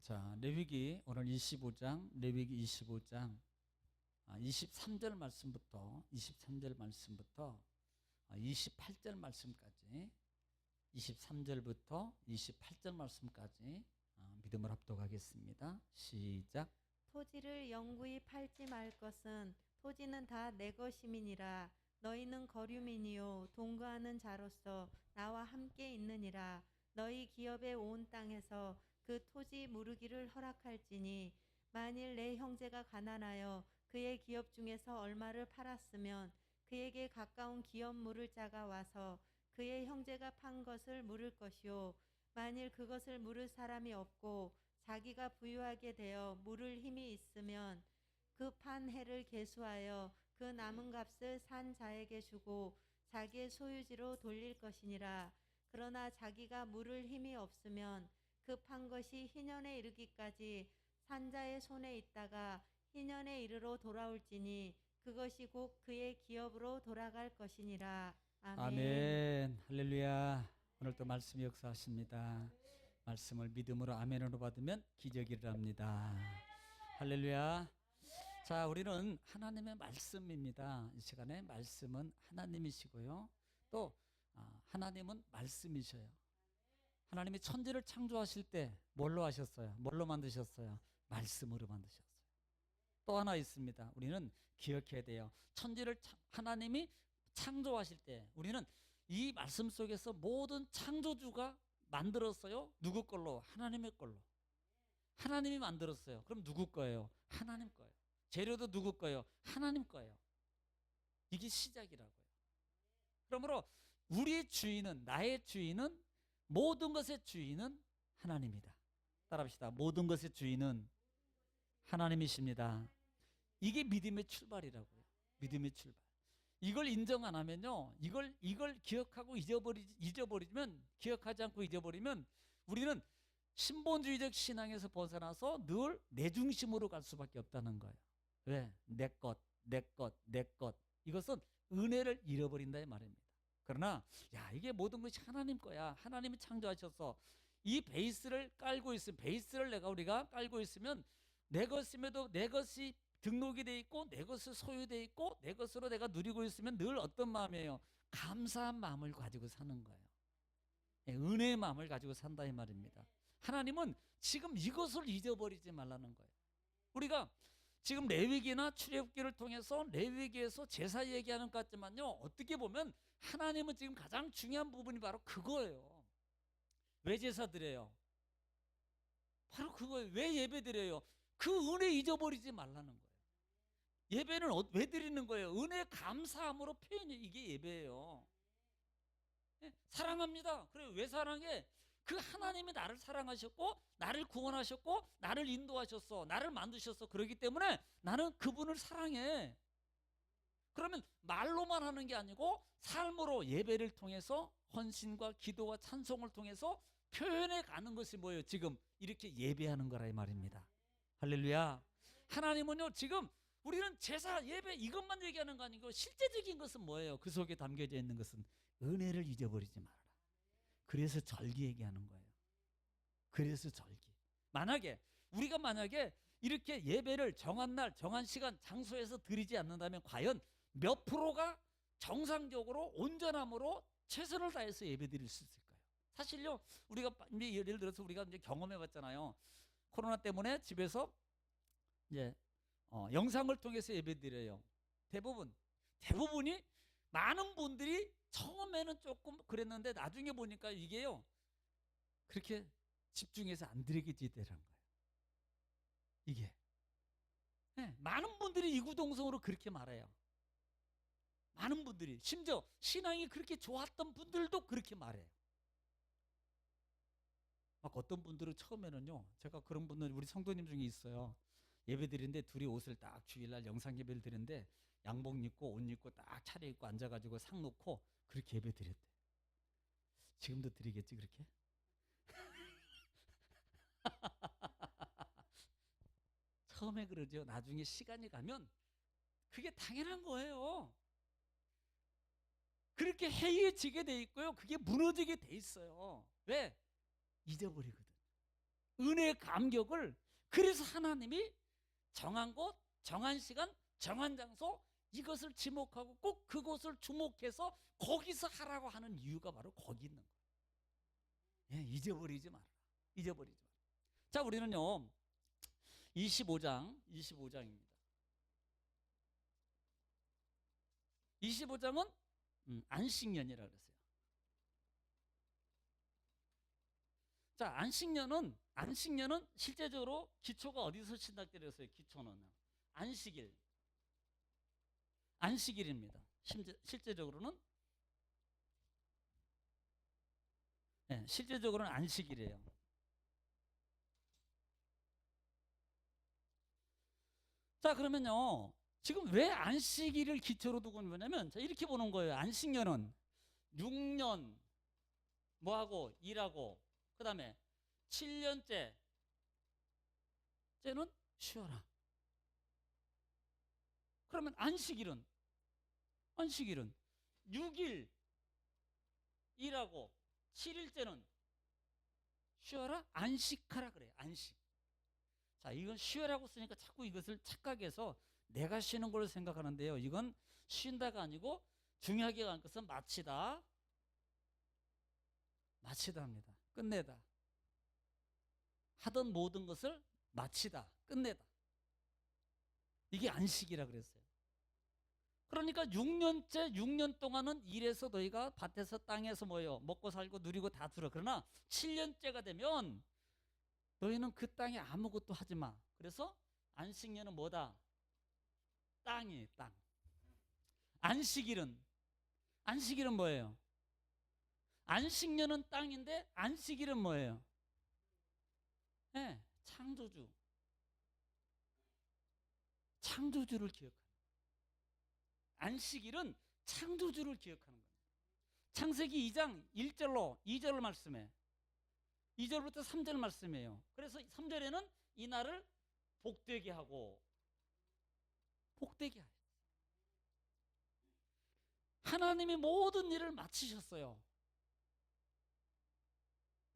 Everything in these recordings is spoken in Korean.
자, 레위기 오늘 25장, 레위기 25장 23절 말씀부터 28절 말씀까지 23절부터 28절 말씀까지 믿음을 합독하겠습니다. 시작. 토지를 영구히 팔지 말 것은 토지는 다 내 것임이니라. 너희는 거류민이요 동거하는 자로서 나와 함께 있느니라. 너희 기업의 온 땅에서 그 토지 무르기를 허락할지니 만일 내 형제가 가난하여 그의 기업 중에서 얼마를 팔았으면 그에게 가까운 기업 물을 자가 와서 그의 형제가 판 것을 물을 것이요 만일 그것을 물을 사람이 없고 자기가 부유하게 되어 물을 힘이 있으면 그 판 해를 계수하여 그 남은 값을 산 자에게 주고 자기의 소유지로 돌릴 것이니라. 그러나 자기가 물을 힘이 없으면 그 판 것이 희년에 이르기까지 산 자의 손에 있다가 희년에 이르러 돌아올지니 그것이 곧 그의 기업으로 돌아갈 것이니라. 아멘. 아멘. 할렐루야. 오늘 또 말씀이 역사하십니다. 말씀을 믿음으로 아멘으로 받으면 기적이 일어납니다. 할렐루야. 자, 우리는 하나님의 말씀입니다. 이 시간에 말씀은 하나님이시고요. 또 하나님은 말씀이셔요. 하나님이 천지를 창조하실 때 뭘로 하셨어요? 뭘로 만드셨어요? 말씀으로 만드셨어요. 또 하나 있습니다. 우리는 기억해야 돼요. 천지를 하나님이 창조하실 때 우리는 이 말씀 속에서 모든 창조주가 만들었어요. 누구 걸로? 하나님의 걸로. 하나님이 만들었어요. 그럼 누구 거예요? 하나님 거예요. 재료도 누구 거예요? 하나님 거예요. 이게 시작이라고요. 그러므로 우리의 주인은, 나의 주인은, 모든 것의 주인은 하나님이다. 따라합시다. 모든 것의 주인은 하나님이십니다. 이게 믿음의 출발이라고요. 믿음의 출발. 이걸 인정 안 하면요, 이걸 기억하고 잊어버리면, 기억하지 않고 잊어버리면 우리는 신본주의적 신앙에서 벗어나서 늘 내 중심으로 갈 수밖에 없다는 거예요. 왜? 내 것. 이것은 은혜를 잃어버린다 이 말입니다. 그러나 이게 모든 것이 하나님 거야. 하나님이 창조하셔서 이 베이스를 깔고 있으면, 베이스를 우리가 깔고 있으면 내 것임에도 내 것이 등록이 돼 있고 내 것을 소유돼 있고 내 것으로 내가 누리고 있으면 늘 어떤 마음이에요? 감사한 마음을 가지고 사는 거예요. 은혜의 마음을 가지고 산다 이 말입니다. 하나님은 지금 이것을 잊어버리지 말라는 거예요. 우리가 지금 레위기나 출애굽기를 통해서 레위기에서 제사 얘기하는 것 같지만요, 어떻게 보면 하나님은 지금 가장 중요한 부분이 바로 그거예요. 왜 제사 드려요? 바로 그거예요. 왜 예배 드려요? 그 은혜 잊어버리지 말라는 거예요. 예배는 왜 드리는 거예요? 은혜 감사함으로 표현이, 이게 예배예요. 사랑합니다. 그래, 왜 사랑해? 그 하나님이 나를 사랑하셨고 나를 구원하셨고 나를 인도하셨어, 나를 만드셨어. 그렇기 때문에 나는 그분을 사랑해. 그러면 말로만 하는 게 아니고 삶으로, 예배를 통해서 헌신과 기도와 찬송을 통해서 표현해 가는 것이 뭐예요? 지금 이렇게 예배하는 거라 이 말입니다. 할렐루야. 하나님은요, 지금 우리는 제사, 예배 이것만 얘기하는 거 아니고 실제적인 것은 뭐예요? 그 속에 담겨져 있는 것은 은혜를 잊어버리지 말아라. 그래서 절기 얘기하는 거예요. 그래서 절기. 우리가 만약에 이렇게 예배를 정한 날, 정한 시간, 장소에서 드리지 않는다면 과연 몇 프로가 정상적으로 온전함으로 최선을 다해서 예배 드릴 수 있을까요? 사실요, 우리가 예를 들어서 우리가 이제 경험해 봤잖아요. 코로나 때문에 집에서 이제 영상을 통해서 예배 드려요. 대부분이, 많은 분들이 처음에는 조금 그랬는데 나중에 보니까 이게요, 그렇게 집중해서 안 드리게 되더라는 거예요. 이게. 네, 많은 분들이 이구동성으로 그렇게 말해요. 많은 분들이, 심지어 신앙이 그렇게 좋았던 분들도 그렇게 말해요. 막 어떤 분들은 처음에는요, 제가 그런 분들 우리 성도님 중에 있어요. 예배 드리는데 둘이 옷을 딱, 주일날 영상 예배를 드리는데 양복 입고 옷 입고 딱 차려입고 앉아가지고 상 놓고 그렇게 예배 드렸대. 지금도 드리겠지 그렇게? 처음에 그러죠. 나중에 시간이 가면 그게 당연한 거예요. 그렇게 해이해지게 돼 있고요, 그게 무너지게 돼 있어요. 왜? 잊어버리거든. 은혜의 감격을, 그래서 하나님이 정한 곳, 정한 시간, 정한 장소, 이것을 지목하고 꼭 그곳을 주목해서 거기서 하라고 하는 이유가 바로 거기 있는 거예요. 예, 잊어버리지 마라. 잊어버리지 마라. 자, 우리는요 25장입니다. 25장은 안식년이라 그랬어요. 자, 안식년은 실제적으로 기초가 어디서 시작되었어요? 기초는 안식일입니다. 실제적으로는 실제적으로는 안식일이에요. 자, 그러면요 지금 왜 안식일을 기초로 두고 있는 거냐면, 자, 이렇게 보는 거예요. 안식년은 6년 뭐하고 일하고, 그 다음에 7년째는 쉬어라. 그러면 안식일은 6일 일하고 7일째는 쉬어라, 안식하라 그래요. 안식. 자, 이건 쉬어라고 쓰니까 자꾸 이것을 착각해서 내가 쉬는 걸 생각하는데요, 이건 쉰다가 아니고 중요하게 간 것은 마치다 합니다. 끝내다. 하던 모든 것을 마치다, 끝내다. 이게 안식이라 그랬어요. 그러니까 6년 동안은 일해서 너희가 밭에서 땅에서 뭐예요? 먹고 살고 누리고 다 들어. 그러나 7년째가 되면 너희는 그 땅에 아무것도 하지 마. 그래서 안식년은 뭐다? 땅이에요, 땅. 안식일은 뭐예요? 안식년은 땅인데 안식일은 뭐예요? 네, 창조주를 기억하는. 안식일은 창조주를 기억하는 겁니다. 창세기 2장 1절로 2절 말씀에 2절부터 3절 말씀이에요. 그래서 3절에는 이 날을 복되게 하고 하나님이 모든 일을 마치셨어요.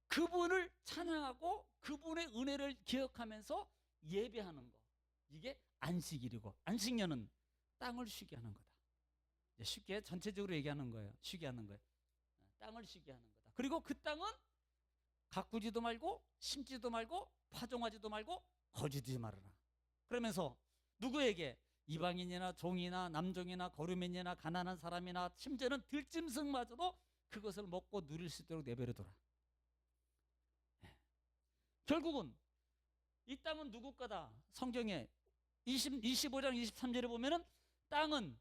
그분을 찬양하고 그분의 은혜를 기억하면서 예배하는 거, 이게 안식일이고, 안식년은 땅을 쉬게 하는 거다. 쉽게 전체적으로 얘기하는 거예요. 쉬게 하는 거예요. 땅을 쉬게 하는 거다. 그리고 그 땅은 가꾸지도 말고 심지도 말고 파종하지도 말고 거주지 말아라. 그러면서 누구에게? 이방인이나 종이나 남종이나 거류민이나 가난한 사람이나 심지어는 들짐승마저도 그것을 먹고 누릴 수 있도록 내버려둬라. 결국은 이 땅은 누구 거다? 성경에 25장 23절에 보면은 땅은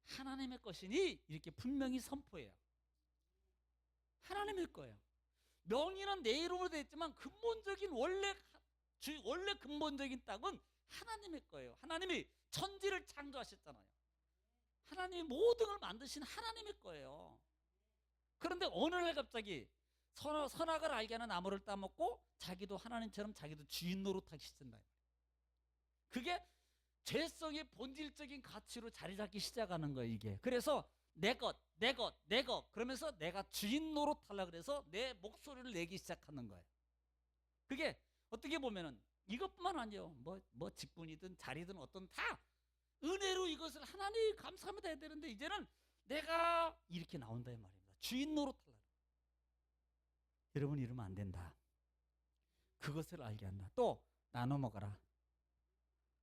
하나님의 것이니 이렇게 분명히 선포해요. 하나님의 거예요. 명의는 내 이름으로 되어 있지만 근본적인 원래 근본적인 땅은 하나님의 거예요. 하나님이 천지를 창조하셨잖아요. 하나님이 모든 걸 만드신 하나님의 거예요. 그런데 어느 날 갑자기 선악을 알게 하는 나무를 따먹고 자기도 하나님처럼 자기도 주인 노릇하기 시작한다. 그게 죄성의 본질적인 가치로 자리 잡기 시작하는 거예요, 이게. 그래서 내 것 그러면서 내가 주인 노릇하려고 그래서 내 목소리를 내기 시작하는 거예요. 그게 어떻게 보면은 이것뿐만 아니에요. 뭐 직분이든 자리든 어떤 다 은혜로 이것을 하나님 감사합니다 해야 되는데, 이제는 내가 이렇게 나온다 이 말입니다. 주인 노릇하려고. 여러분, 이러면 안 된다. 그것을 알게 한다. 또 나눠 먹어라.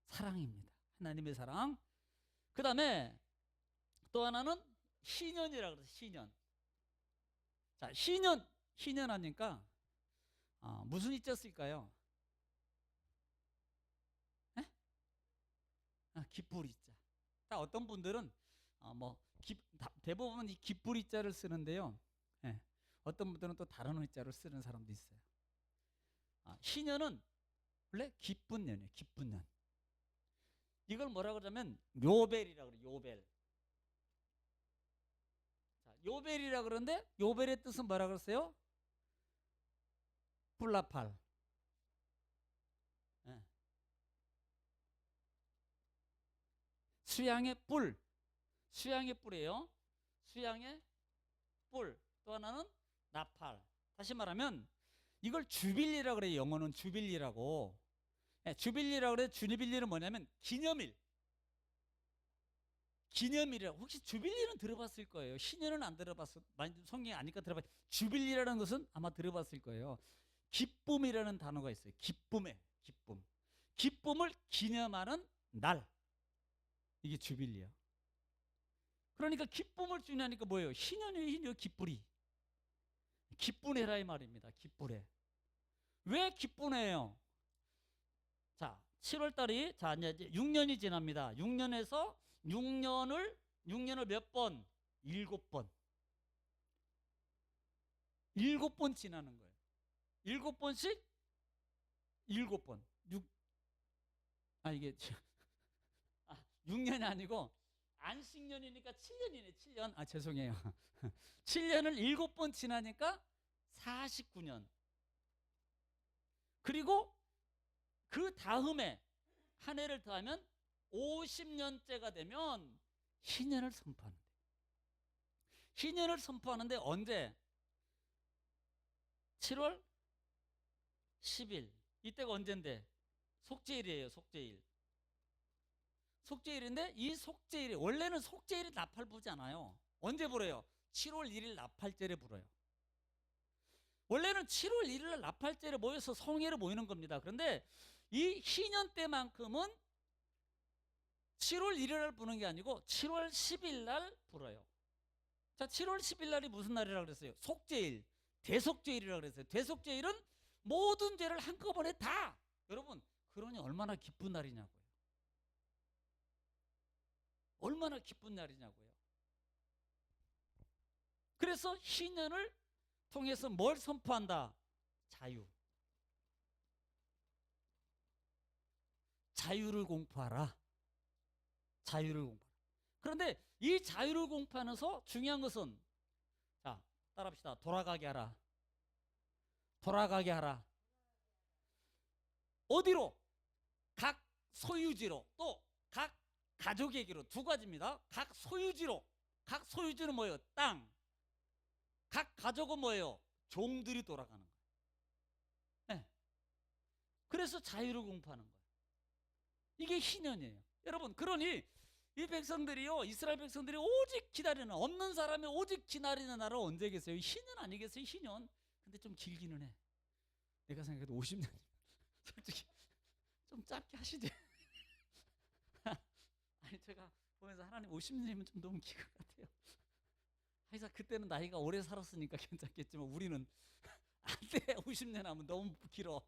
사랑입니다. 하나님의 사랑. 그 다음에 또 하나는 희년이라고 그래서 희년. 자, 희년 하니까 무슨 이자 쓸까요? 기쁠 이자. 어떤 분들은 대부분 이 기쁠 이자를 쓰는데요. 어떤 분들은 또 다른 의자를 쓰는 사람도 있어요. 희년은 원래 기쁜 년이에요. 기쁜 년. 이걸 뭐라 그러냐면 요벨이라고 그래요. 요벨. 자, 요벨이라 그러는데 요벨의 뜻은 뭐라 그랬어요? 뿔라팔. 수양의 뿔이에요. 수양의 뿔. 또 하나는 나팔. 다시 말하면 이걸 주빌리라고 그래요. 영어는 주빌리라고. 예, 주빌리라고 그래. 주빌리는 뭐냐면 기념일. 기념일이라고. 혹시 주빌리는 들어봤을 거예요. 신년은 안 들어봤어. 많이 성경이 아니까 들어봤. 주빌리라는 것은 아마 들어봤을 거예요. 기쁨이라는 단어가 있어요. 기쁨에 기쁨. 기쁨을 기념하는 날. 이게 주빌리야. 그러니까 기쁨을 주냐니까 뭐예요? 신년이에요. 신년 기쁘리. 기쁘네라 이 말입니다. 기쁘래. 왜 기쁘네요? 자, 7월 달이 자 이제 6년이 지납니다. 6년에서 6년을 몇 번? 7번. 7번 지나는 거예요. 7번씩 7번. 이게 6년이 아니고 안식년이니까 7년이네. 7년. 죄송해요. 7년을 7번 지나니까 49년. 그리고 그 다음에 한 해를 더하면 50년째가 되면 희년을 선포하는데. 희년을 선포하는데 언제? 7월 10일. 이때가 언젠데? 속죄일이에요. 속죄일. 속죄일인데 이 속죄일이 원래는 속죄일이 나팔 부지 않아요. 언제 불어요? 7월 1일 나팔절에 불어요. 원래는 7월 1일 날 나팔절에 모여서 성회를 모이는 겁니다. 그런데 이 희년 때만큼은 7월 1일 날 부는 게 아니고 7월 10일 날 불어요. 자, 7월 10일 날이 무슨 날이라고 그랬어요? 속죄일, 대속죄일이라고 그랬어요. 대속죄일은 모든 죄를 한꺼번에 다. 여러분, 그러니 얼마나 기쁜 날이냐고요. 얼마나 기쁜 날이냐고요. 그래서 희년을 통해서 뭘 선포한다? 자유. 자유를 공포하라. 자유를 공포하라. 그런데 이 자유를 공포하면서 중요한 것은, 자, 따라합시다. 돌아가게 하라. 돌아가게 하라. 어디로? 각 소유지로. 또 각 가족에게로. 두 가지입니다. 각 소유지로. 각 소유지는 뭐예요? 땅. 각 가족은 뭐예요? 종들이 돌아가는 거예요. 네. 그래서 자유를 공포하는 거예요. 이게 희년이에요. 여러분, 그러니 이 백성들이요, 이스라엘 백성들이 오직 기다리는, 없는 사람이 오직 기다리는 나라 언제겠어요? 희년 아니겠어요? 희년. 근데 좀 길기는 해. 내가 생각해도 50년. 솔직히 좀 짧게 하시지. 아니, 제가 보면서 하나님 50년이면 좀 너무 긴 것 같아요. 하여튼 그때는 나이가 오래 살았으니까 괜찮겠지만 우리는 안 돼. 50년 하면 너무 길어.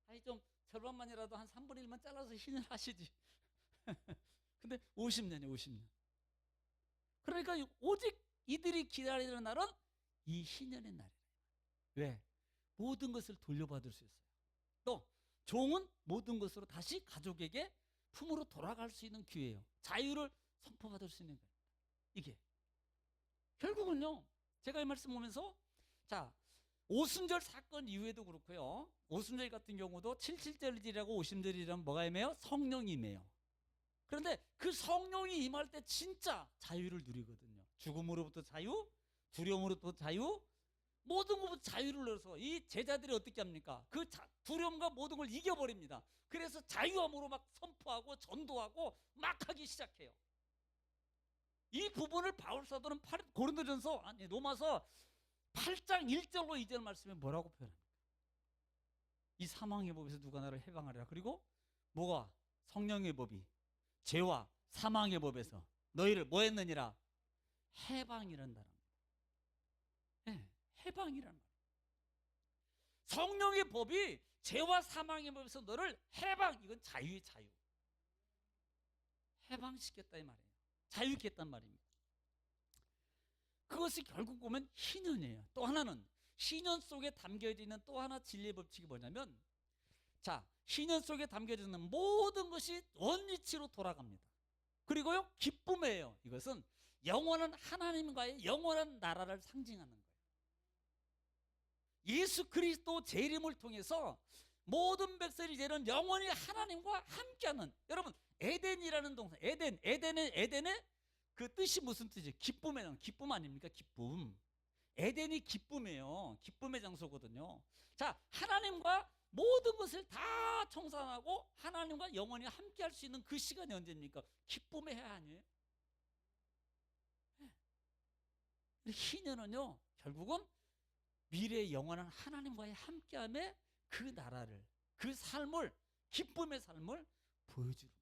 아니, 좀 절반만이라도 한 3분의 1만 잘라서 희년 하시지. 근데 50년이에요. 50년. 그러니까 오직 이들이 기다리는 날은 이 희년의 날이에요. 왜? 모든 것을 돌려받을 수 있어요. 또 종은 모든 것으로 다시 가족에게 품으로 돌아갈 수 있는 기회예요. 자유를 선포받을 수 있는 거예요. 이게 결국은요, 제가 이 말씀 보면서, 자, 오순절 사건 이후에도 그렇고요, 오순절 같은 경우도 77절이라고 오순절이라면 뭐가 임해요? 성령이 임해요. 그런데 그 성령이 임할 때 진짜 자유를 누리거든요. 죽음으로부터 자유, 두려움으로부터 자유, 모든 것부터 자유를 누려서 이 제자들이 어떻게 합니까? 그 두려움과 모든 걸 이겨버립니다. 그래서 자유함으로 막 선포하고 전도하고 막 하기 시작해요. 이 부분을 바울 사도는 로마서 8장 1절로 2절 말씀에 뭐라고 표현합니까? 이 사망의 법에서 누가 나를 해방하리라. 그리고 뭐가? 성령의 법이 죄와 사망의 법에서 너희를 뭐 했느니라? 해방이란다. 네, 해방이란 말이에요. 성령의 법이 죄와 사망의 법에서 너를 해방, 이건 자유의 자유. 해방시켰다 이 말이에요. 자유케 했단 말입니다. 그것이 결국 보면 희년이에요. 또 하나는 희년 속에 담겨져 있는 또 하나 진리의 법칙이 뭐냐면, 자, 희년 속에 담겨져 있는 모든 것이 원위치로 돌아갑니다. 그리고요, 기쁨이에요. 이것은 영원한 하나님과의 영원한 나라를 상징하는 거예요. 예수 그리스도 재림을 통해서 모든 백성이 이제는 영원히 하나님과 함께하는, 여러분, 에덴이라는 동산, 에덴의 그 뜻이 무슨 뜻이에요? 기쁨의 기쁨 아닙니까? 기쁨. 에덴이 기쁨이에요. 기쁨의 장소거든요. 자, 하나님과 모든 것을 다 청산하고 하나님과 영원히 함께 할 수 있는 그 시간이 언제입니까? 기쁨의 해 아니에요? 희년은요, 결국은 미래의 영원한 하나님과의 함께함의 그 나라를, 그 삶을, 기쁨의 삶을 보여주는 거예요.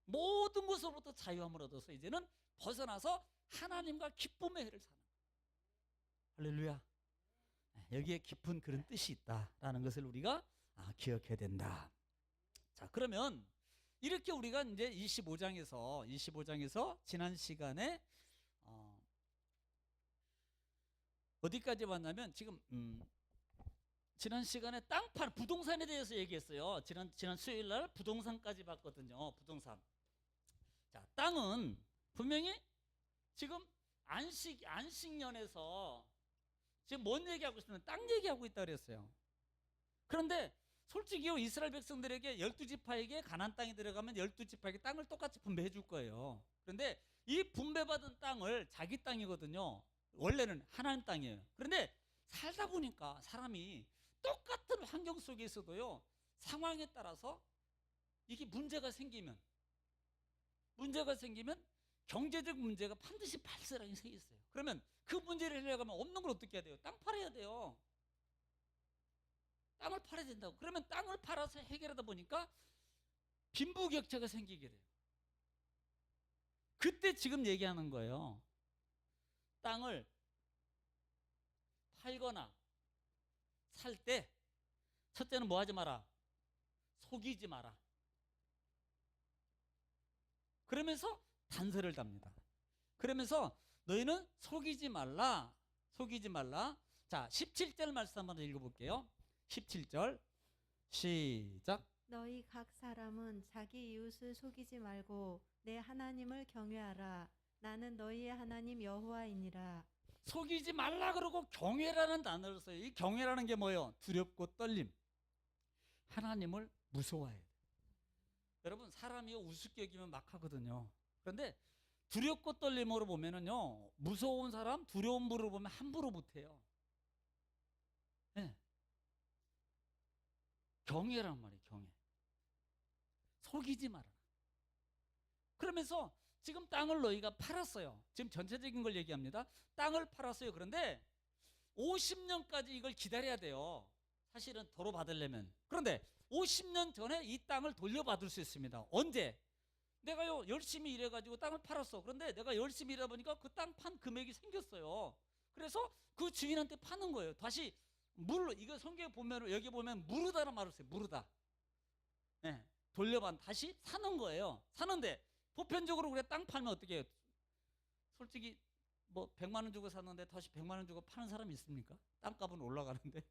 모든 것으로부터 자유함을 얻어서 이제는 벗어나서 하나님과 기쁨의 해를 사는 거예요. 할렐루야. 여기에 깊은 그런 뜻이 있다라는 것을 우리가 기억해야 된다. 자, 그러면 이렇게 우리가 이제 25장에서 지난 시간에 어디까지 왔냐면 지금 지난 시간에 땅판 부동산에 대해서 얘기했어요. 지난 수요일 날 부동산까지 봤거든요. 부동산. 자, 땅은 분명히 지금 안식년에서 지금 뭔 얘기하고 있으면 땅 얘기하고 있다 그랬어요. 그런데 솔직히 이스라엘 백성들에게 12지파에게 가나안 땅이 들어가면 12지파에게 땅을 똑같이 분배해 줄 거예요. 그런데 이 분배받은 땅을 자기 땅이거든요. 원래는 하나님 땅이에요. 그런데 살다 보니까 사람이 똑같은 환경 속에 있어도요, 상황에 따라서 이게 문제가 생기면 경제적 문제가 반드시 발생하게 돼 있어요. 그러면 그 문제를 해결하려면 없는 걸 어떻게 해야 돼요? 땅 팔아야 돼요. 땅을 팔아야 된다고. 그러면 땅을 팔아서 해결하다 보니까 빈부격차가 생기게 돼요. 그때 지금 얘기하는 거예요. 땅을 팔거나 살 때 첫째는 뭐 하지 마라? 속이지 마라. 그러면서 단서를 답니다. 그러면서 너희는 속이지 말라. 자, 17절 말씀 한번 읽어볼게요. 17절 시작. 너희 각 사람은 자기 이웃을 속이지 말고 내 하나님을 경외하라. 나는 너희의 하나님 여호와이니라. 속이지 말라 그러고 경외라는 단어를 써요. 이 경외라는 게 뭐예요? 두렵고 떨림. 하나님을 무서워해야 돼요. 여러분, 사람이 우습게 여기면 막 하거든요. 그런데 두렵고 떨림으로 보면은요, 무서운 사람, 두려운 분으로 보면 함부로 못해요. 네. 경외란 말이에요. 경외. 속이지 말아라. 그러면서 지금 땅을 너희가 팔았어요. 지금 전체적인 걸 얘기합니다. 땅을 팔았어요. 그런데 50년까지 이걸 기다려야 돼요. 사실은 도로 받으려면. 그런데 50년 전에 이 땅을 돌려받을 수 있습니다. 언제? 내가요 열심히 일해가지고 땅을 팔았어. 그런데 내가 열심히 일하다 보니까 그 땅 판 금액이 생겼어요. 그래서 그 주인한테 파는 거예요. 다시 이거 성경에 보면, 여기 보면 무르다라는 말을 써요. 무르다. 네, 돌려받 다시 사는 거예요. 사는데 보편적으로 그래 땅 팔면 어떻게 해요? 솔직히 뭐 100만 원 주고 샀는데 다시 100만 원 주고 파는 사람이 있습니까? 땅값은 올라가는데.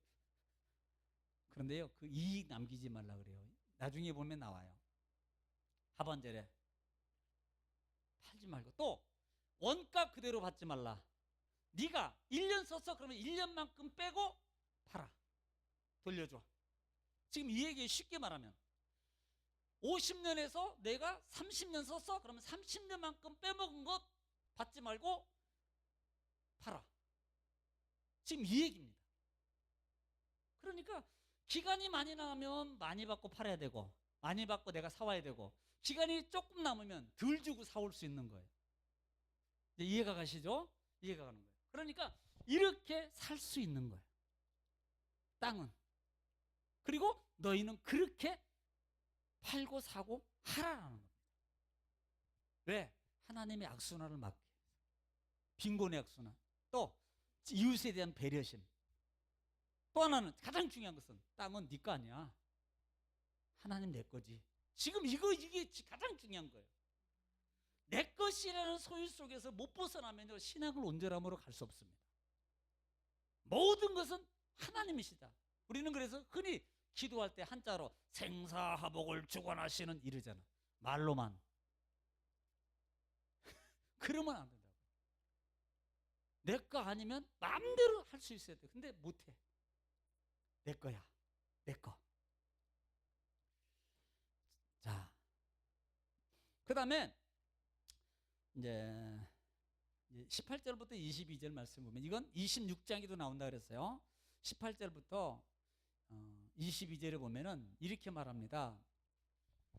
그런데요, 그 이익 남기지 말라 그래요. 나중에 보면 나와요. 하반절에 팔지 말고 또 원가 그대로 받지 말라. 네가 1년 썼어. 그러면 1년만큼 빼고 팔아. 돌려줘. 지금 이 얘기 쉽게 말하면 50년에서 내가 30년 썼어. 그러면 30년만큼 빼먹은 것 받지 말고 팔아. 지금 이 얘기입니다. 그러니까 기간이 많이 나면 많이 받고 팔아야 되고, 많이 받고 내가 사와야 되고, 기간이 조금 남으면 덜 주고 사올 수 있는 거예요. 이해가 가시죠? 이해가 가는 거예요. 그러니까 이렇게 살 수 있는 거예요. 땅은. 그리고 너희는 그렇게 팔고 사고 하라는 겁니다. 왜? 하나님의 악순환을 막기 위해서. 빈곤의 악순환. 또 이웃에 대한 배려심. 또 하나는 가장 중요한 것은 땅은 네 거 아니야. 하나님 내 거지. 지금 이게 가장 중요한 거예요. 내 것이라는 소유 속에서 못 벗어나면요, 신앙을 온전함으로 갈 수 없습니다. 모든 것은 하나님이시다. 우리는 그래서 흔히 기도할 때 한자로 생사화복을 주관하시는 이러잖아. 말로만. 그러면 안 된다고. 내 거 아니면 마음대로 할 수 있어야 돼. 근데 못해. 내 거야. 내 거. 자, 그 다음에 이제 18절부터 22절 말씀 보면 이건 26장에도 나온다 그랬어요. 18절부터 22절에 보면은 이렇게 말합니다.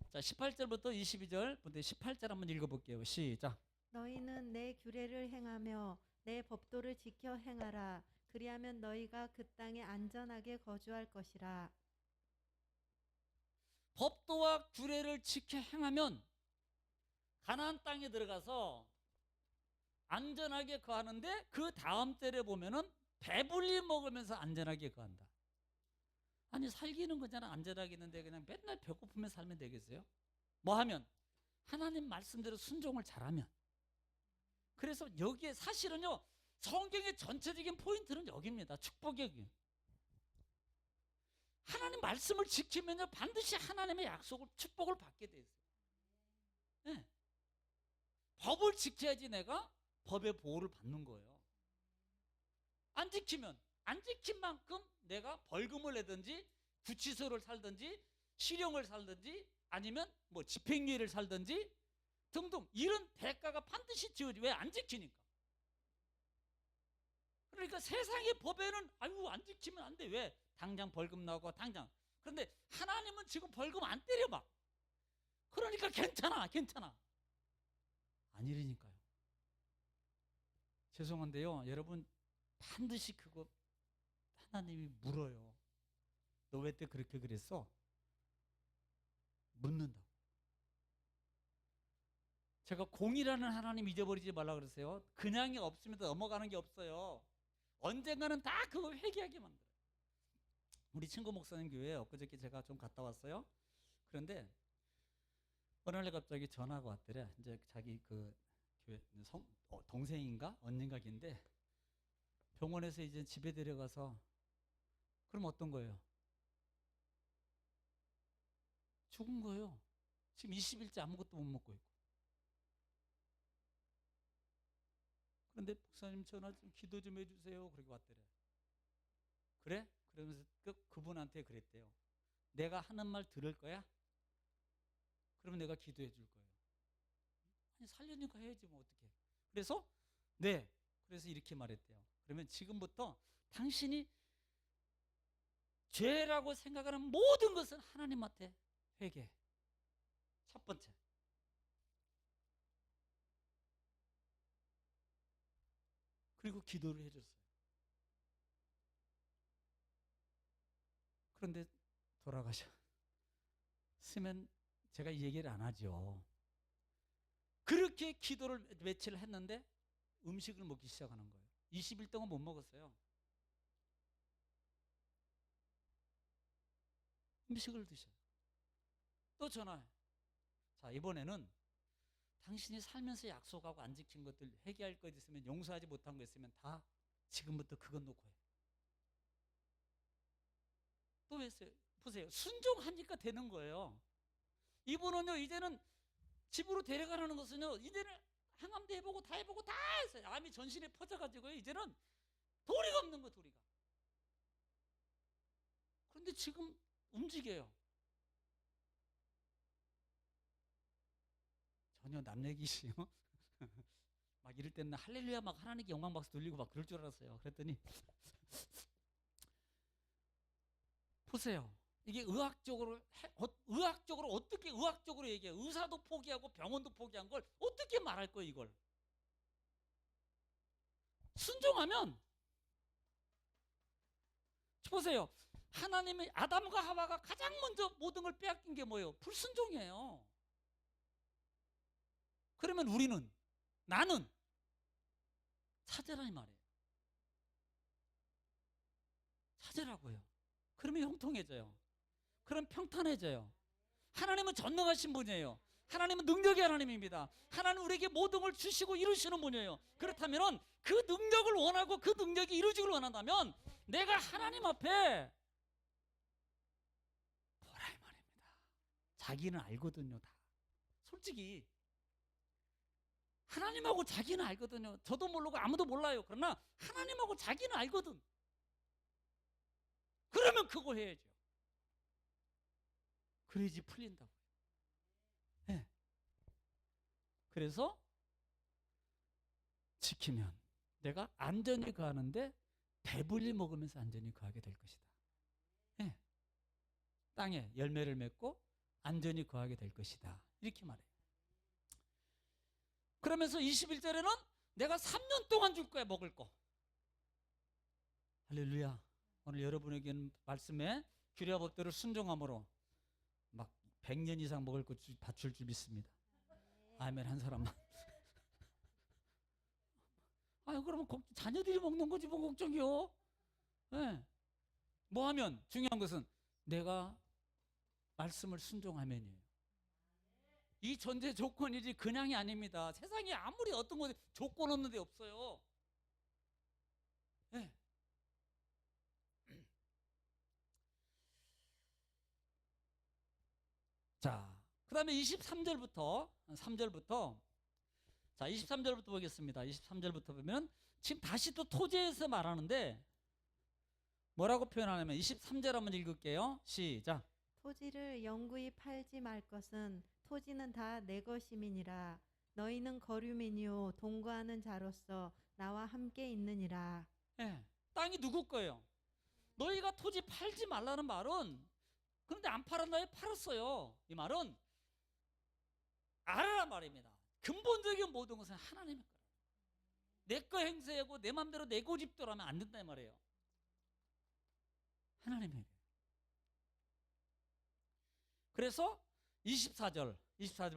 자, 18절부터 22절, 18절 한번 읽어볼게요. 시작. 너희는 내 규례를 행하며 내 법도를 지켜 행하라. 그리하면 너희가 그 땅에 안전하게 거주할 것이라. 법도와 규례를 지켜 행하면 가나안 땅에 들어가서 안전하게 거하는데 그 다음 절에 보면은 배불리 먹으면서 안전하게 거한다. 아니 살기는 거잖아. 안전하게 있는데 그냥 맨날 배고프면 살면 되겠어요? 뭐 하면? 하나님 말씀대로 순종을 잘하면. 그래서 여기에 사실은요 성경의 전체적인 포인트는 여기입니다. 축복의 여기. 하나님 말씀을 지키면요 반드시 하나님의 약속을 축복을 받게 돼 있어요. 네. 법을 지켜야지 내가 법의 보호를 받는 거예요. 안 지키면 안 지킨 만큼 내가 벌금을 내든지 구치소를 살든지 실형을 살든지 아니면 뭐 집행유예를 살든지 등등 이런 대가가 반드시 지어지. 왜? 안 지키니까. 그러니까 세상의 법에는 아유 안 지키면 안 돼. 왜? 당장 벌금 나오고 당장. 그런데 하나님은 지금 벌금 안 때려봐. 그러니까 괜찮아. 안 이러니까요. 죄송한데요 여러분 반드시 그거 하나님이 물어요. 너 왜 때 그렇게 그랬어? 묻는다고. 제가 공이라는 하나님 잊어버리지 말라 그랬어요. 그냥이 없으면 넘어가는 게 없어요. 언젠가는 다 그거 회개하게 만들어요. 우리 친구 목사님 교회에 엊그저께 제가 좀 갔다 왔어요. 그런데 어느 날 갑자기 전화가 왔더래. 이제 자기 그 교회 동생인가 언니인가 긴데 병원에서 이제 집에 데려가서 그럼 어떤 거예요? 죽은 거예요. 지금 20일째 아무것도 못 먹고 있고. 그런데 목사님 전화 좀 기도 좀 해주세요. 그렇게 왔더래. 그래? 그러면서 그분한테 그랬대요. 내가 하는 말 들을 거야? 그러면 내가 기도해 줄 거예요. 아니 살려니까 해야지 뭐 어떻게. 그래서 네. 그래서 이렇게 말했대요. 그러면 지금부터 당신이 죄라고 생각하는 모든 것은 하나님한테 회개. 첫 번째. 그리고 기도를 해줬어요. 그런데 돌아가셨으면 제가 이 얘기를 안 하죠. 그렇게 기도를 며칠 했는데 음식을 먹기 시작하는 거예요. 20일 동안 못 먹었어요. 음식을 드셔요. 또 전화해. 자, 이번에는 당신이 살면서 약속하고 안 지킨 것들 회개할 것 있으면 용서하지 못한 거 있으면 다 지금부터 그것 놓고 해. 또 했어요. 보세요. 순종하니까 되는 거예요. 이분은요 이제는 집으로 데려가라는 것은요 이제는 항암도 해보고 다 해보고 다 했어요. 암이 전신에 퍼져가지고요 이제는 도리가 없는 거예요. 도리가. 그런데 지금 움직여요. 전혀 남 얘기시요. 막 이럴 때는 할렐루야 막 하나님께 영광 박수 돌리고 막 그럴 줄 알았어요. 그랬더니 보세요. 이게 의학적으로 어떻게 의학적으로 얘기해요? 의사도 포기하고 병원도 포기한 걸 어떻게 말할 거예요, 이걸? 순종하면 보세요. 하나님의 아담과 하와가 가장 먼저 모든 걸 빼앗긴 게 뭐예요? 불순종이에요. 그러면 나는 찾으라 이 말이에요. 찾으라고요. 그러면 형통해져요. 그럼 평탄해져요. 하나님은 전능하신 분이에요. 하나님은 능력의 하나님입니다. 하나님은 우리에게 모든 걸 주시고 이루시는 분이에요. 그렇다면 그 능력을 원하고 그 능력이 이루어지길 원한다면 내가 하나님 앞에 보라 이 말입니다. 자기는 알거든요. 다. 솔직히 하나님하고 자기는 알거든요. 저도 모르고 아무도 몰라요. 그러나 하나님하고 자기는 알거든. 그러면 그거 해야죠. 그래야지 풀린다고요. 네. 그래서 지키면 내가 안전히 거하는데 배불리 먹으면서 안전히 거하게 될 것이다. 예. 땅에 열매를 맺고 안전히 거하게 될 것이다. 이렇게 말해요. 그러면서 21절에는 내가 3년 동안 줄 거야, 먹을 거. 할렐루야. 오늘 여러분에게는 말씀에 규례와 법도를 순종함으로 막 100년 이상 먹을 거 받줄 줄 믿습니다. 아멘 한 사람만. 아유 그러면 자녀들이 먹는 거지 뭐 걱정이요. 네. 뭐 하면 중요한 것은 내가 말씀을 순종하면이에요. 이 전제 조건이지 그냥이 아닙니다. 세상에 아무리 어떤 것에 조건 없는 데 없어요. 네. 자, 그 다음에 23절부터 자 23절부터 보겠습니다. 23절부터 보면 지금 다시 또 토지에서 말하는데 뭐라고 표현하냐면 23절 한번 읽을게요. 시작. 토지를 영구히 팔지 말 것은 토지는 다 내 것임이니라. 너희는 거류민이요 동거하는 자로서 나와 함께 있느니라. 네, 땅이 누구 거예요? 너희가 토지 팔지 말라는 말은 그런데 안 팔았나요? 팔았어요. 이 말은 알아라 말입니다. 근본적인 모든 것은 하나님의 거라. 내 거 행세하고 내 맘대로 내 고집대로 하면 안 된다 이 말이에요. 하나님의. 그래서 24절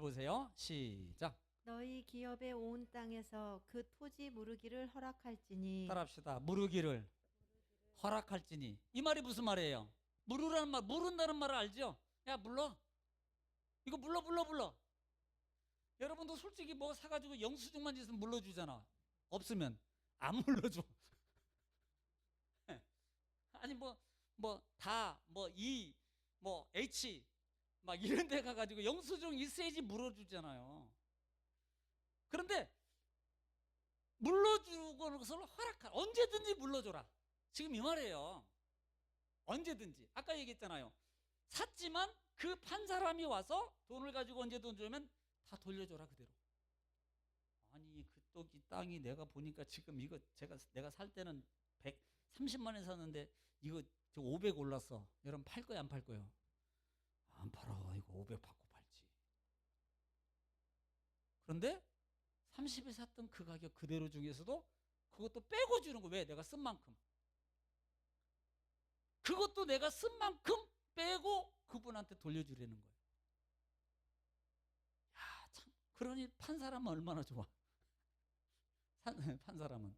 보세요. 시작. 너희 기업의 온 땅에서 그 토지 무르기를 허락할지니. 따라합시다. 무르기를 허락할지니. 이 말이 무슨 말이에요? 물으라는 말, 물은다는 말을 알죠? 야 물러. 이거 물러. 여러분도 솔직히 뭐 사가지고 영수증만 있으면 물러주잖아. 없으면 안 물러줘. 아니 H 막 이런 데 가가지고 영수증 있어야지 물어주잖아요. 그런데 물러주는 것을 언제든지 물러줘라. 지금 이 말이에요. 언제든지. 아까 얘기했잖아요. 샀지만 그 판 사람이 와서 돈을 가지고 언제 돈 주면 다 돌려줘라 그대로. 아니 이 땅이 내가 보니까 지금 이거 내가 살 때는 130만 원에 샀는데 이거 500 올랐어. 여러분 팔 거야 안 팔 거예요? 안 팔아. 이거 500 받고 팔지. 그런데 30에 샀던 그 가격 그대로 중에서도 그것도 빼고 주는 거. 왜? 내가 쓴 만큼. 그것도 내가 쓴 만큼 빼고 그분한테 돌려주려는 거예요. 야, 참. 그러니 판 사람은 얼마나 좋아. 판 사람은.